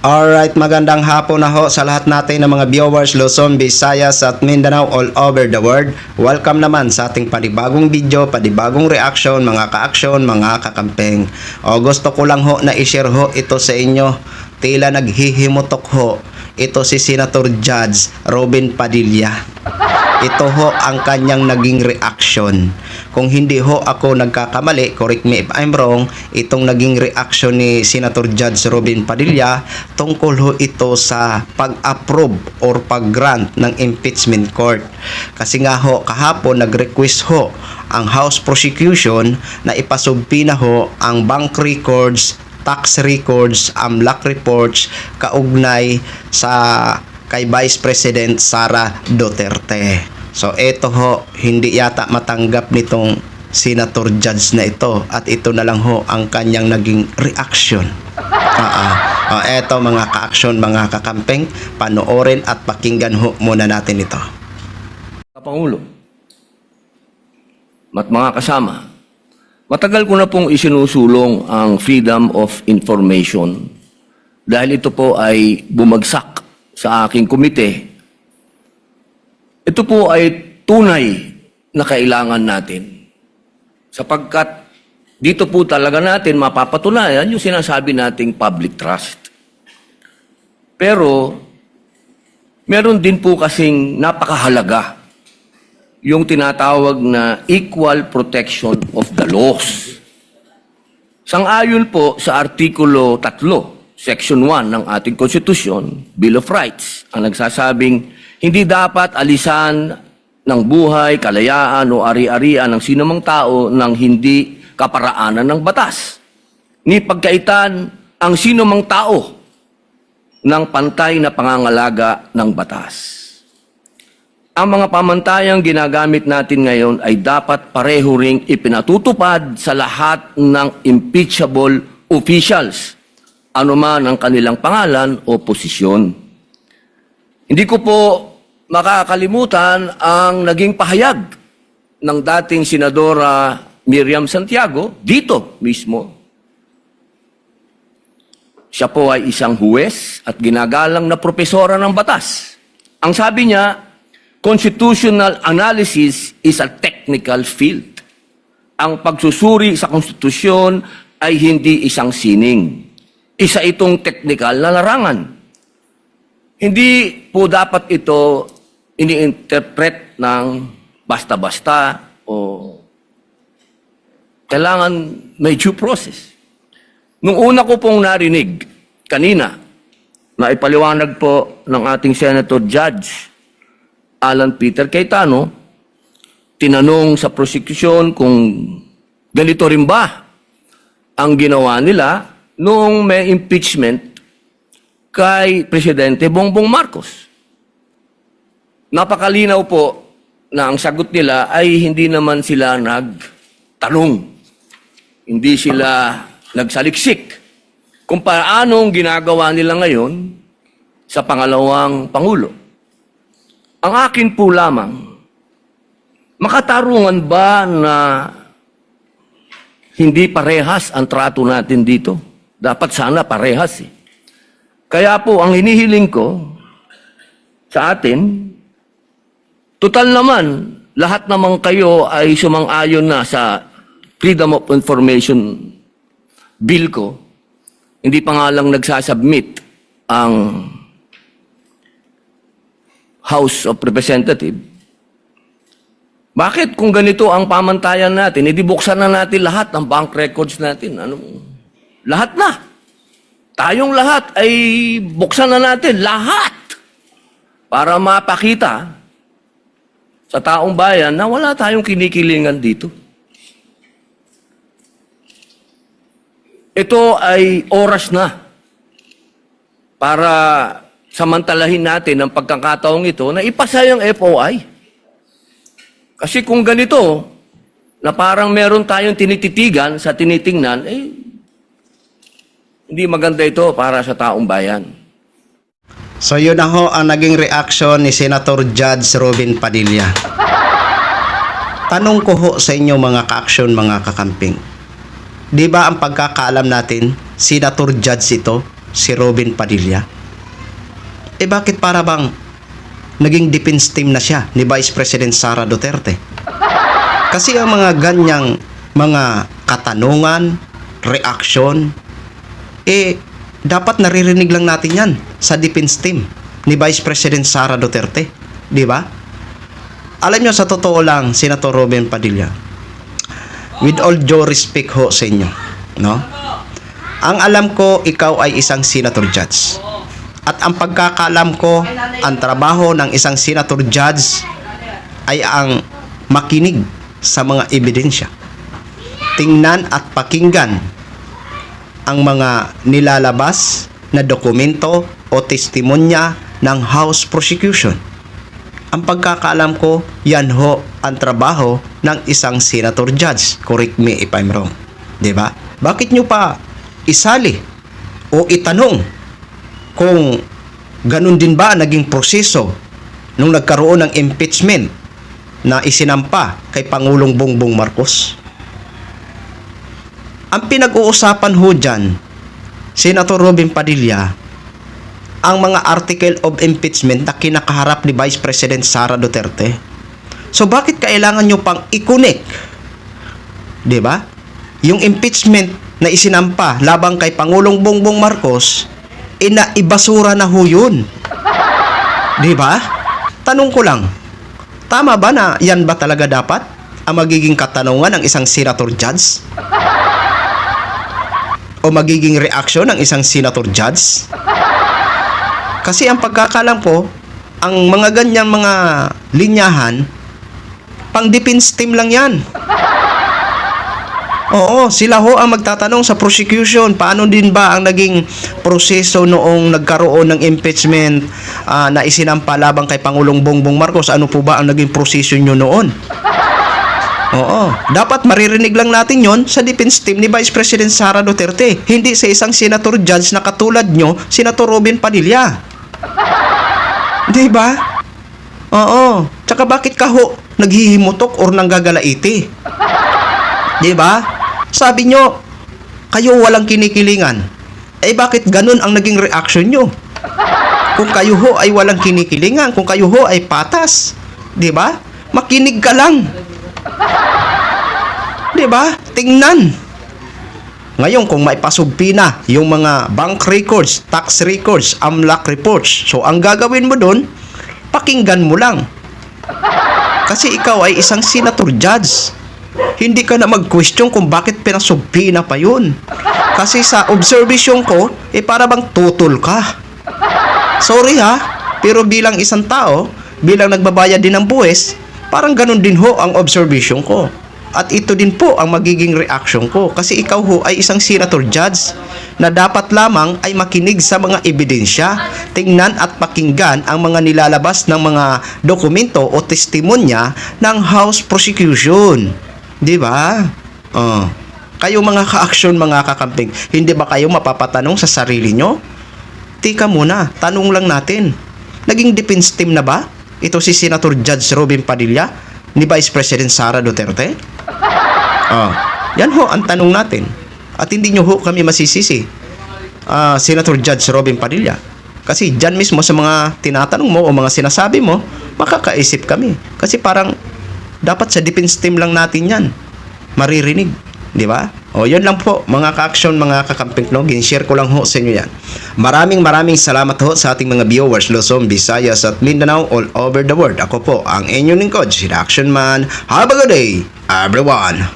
Alright, magandang hapon na ho sa lahat natin ng mga viewers Luzon, Visayas at Mindanao all over the world. Welcome naman sa ating panibagong video, panibagong reaction, mga ka-aksyon, mga kakampeng. O gusto ko lang ho na i-share ho ito sa inyo. Tila naghihimutok ho. Ito si Senator Judge Robin Padilla. Ito ho ang kanyang naging reaction. Kung hindi ho ako nagkakamali, correct me if I'm wrong, itong naging reaction ni Senator Judge Robin Padilla tungkol ho ito sa pag-approve or pag-grant ng impeachment court. Kasi nga ho, kahapon nag-request ho ang House Prosecution na ipasubpina ho ang bank records, tax records, AMLAC reports kaugnay sa kay Vice President Sara Duterte. So ito ho, hindi yata matanggap nitong Senator Judge na ito at ito na lang ho ang kanyang naging reaction. Eto mga ka-aksyon, mga kakampeng, panoorin at pakinggan ho muna natin ito. Pangulo at mga kasama, matagal ko na pong isinusulong ang freedom of information dahil ito po ay bumagsak sa aking komite. Ito po ay tunay na kailangan natin sapagkat dito po talaga natin mapapatunayan yung sinasabi nating public trust. Pero meron din po kasing napakahalaga yung tinatawag na equal protection of the laws. Sang-ayon po sa Artikulo 3, Section 1 ng ating Konstitusyon, Bill of Rights, ang nagsasabing hindi dapat alisan ng buhay, kalayaan o ari-arian ng sinumang tao ng hindi kaparaanan ng batas. Ni pagkaitan ang sinumang tao ng pantay na pangangalaga ng batas. Ang mga pamantayang ginagamit natin ngayon ay dapat pareho ring ipinatutupad sa lahat ng impeachable officials, anuman ang kanilang pangalan o posisyon. Hindi ko po makakalimutan ang naging pahayag ng dating Senadora Miriam Santiago dito mismo. Siya po ay isang huwes at ginagalang na propesora ng batas. Ang sabi niya, constitutional analysis is a technical field. Ang pagsusuri sa konstitusyon ay hindi isang sining. Isa itong technical na larangan. Hindi po dapat ito ini-interpret ng basta-basta o kailangan may due process. Nung una ko pong narinig kanina, na ipaliwanag po ng ating Senator Judge Alan Peter Cayetano, tinanong sa prosecution kung ganito rin ba ang ginawa nila noong may impeachment kay Presidente Bongbong Marcos. Napakalinaw po na ang sagot nila ay hindi naman sila nagtanong. Hindi sila nagsaliksik kung paanong ginagawa nila ngayon sa pangalawang Pangulo. Ang akin po lamang, makatarungan ba na hindi parehas ang trato natin dito? Dapat sana parehas eh. Kaya po, ang hinihiling ko sa atin, total naman, lahat naman kayo ay sumang-ayon na sa Freedom of Information Bill ko. Hindi pa nga lang nagsasubmit ang House of Representatives. Bakit kung ganito ang pamantayan natin, edi buksan na natin lahat ng bank records natin. Lahat na. Tayong lahat ay buksan na natin. Lahat. Para mapakita sa taong bayan na wala tayong kinikilingan dito. Ito ay oras na para samantalahin natin ang pagkakataong ito na ipasa yung FOI. Kasi kung ganito, na parang meron tayong tinititigan sa tinitingnan, hindi maganda ito para sa taong bayan. So yun na ho ang naging reaction ni Senator Judge Robin Padilla. Tanong ko ho sa inyo mga ka-aksyon, mga kakamping. Di ba ang pagkakaalam natin, Senator Judge ito, si Robin Padilla? Bakit para bang naging defense team na siya ni Vice President Sara Duterte? Kasi ang mga ganyang mga katanungan, reaksyon, dapat naririnig lang natin yan sa defense team ni Vice President Sara Duterte. Di ba? Alam nyo, sa totoo lang, Senator Robin Padilla, with all due respect ho sa inyo, no? Ang alam ko, ikaw ay isang senator judge. At ang pagkakaalam ko, ang trabaho ng isang senator judge ay ang makinig sa mga ebidensya. Tingnan at pakinggan ang mga nilalabas na dokumento o testimonya ng House Prosecution. Ang pagkakaalam ko, yan ho ang trabaho ng isang senator judge. Correct me if I'm wrong. Diba? Bakit nyo pa isali o itanong kung ganun din ba naging proseso nung nagkaroon ng impeachment na isinampa kay Pangulong Bongbong Marcos? Ang pinag-uusapan ho dyan, Senator Robin Padilla, ang mga article of impeachment na kinakaharap ni Vice President Sara Duterte. So bakit kailangan nyo pang i-connect? Diba? Yung impeachment na isinampa labang kay Pangulong Bongbong Marcos, ibasura na ho yun. Diba? Tanong ko lang, tama ba na yan ba talaga dapat ang magiging katanungan ng isang senator judge? O magiging reaksyon ng isang senator judge? Kasi ang pagkakalam ko, ang mga ganyang mga linyahan, pang defense team lang yan. Oo, sila ho ang magtatanong sa prosecution, paano din ba ang naging proseso noong nagkaroon ng impeachment na isinampa labang kay Pangulong Bongbong Marcos? Ano po ba ang naging proseso nyo noon? Oo, dapat maririnig lang natin yon sa defense team ni Vice President Sara Duterte, hindi sa isang senator judge na katulad nyo, Senator Robin Padilla. Diba? Oo, tsaka bakit ka ho naghihimutok or nanggagalaiti? Diba? Sabi nyo, kayo walang kinikilingan. Bakit ganun ang naging reaction nyo? Kung kayo ho ay walang kinikilingan, kung kayo ho ay patas, di ba? Makinig ka lang. Di ba? Tingnan. Ngayon, kung maipasugpi na yung mga bank records, tax records, AMLAC reports, so ang gagawin mo dun, pakinggan mo lang. Kasi ikaw ay isang senator judge. Hindi ka na mag-question kung bakit pinasugpi na pa yun. Kasi sa observation ko, para bang tutol ka. Sorry ha, pero bilang isang tao, bilang nagbabayad din ng buwis, parang ganun din ho ang observation ko. At ito din po ang magiging reaction ko. Kasi ikaw ho ay isang senator judge na dapat lamang ay makinig sa mga ebidensya, tingnan at pakinggan ang mga nilalabas ng mga dokumento o testimonya ng House Prosecution. Di ba? Kayo mga ka-action, mga kakamping, hindi ba kayo mapapatanong sa sarili nyo? Tika muna, tanong lang natin. Naging defense team na ba ito si Senator Judge Robin Padilla ni Vice President Sara Duterte? Yan ho ang tanong natin. At hindi nyo ho kami masisisi, Senator Judge Robin Padilla. Kasi dyan mismo sa mga tinatanong mo o mga sinasabi mo, makakaisip kami. Kasi parang dapat sa defense team lang natin yan maririnig, di ba? Yun lang po mga ka-action, mga kakamping, no? Gin-share ko lang ho sa inyo yan. Maraming salamat ho sa ating mga viewers Luzon, Visayas at Mindanao all over the world. Ako po ang inyong lingkod, si Action Man. Have a good day, everyone!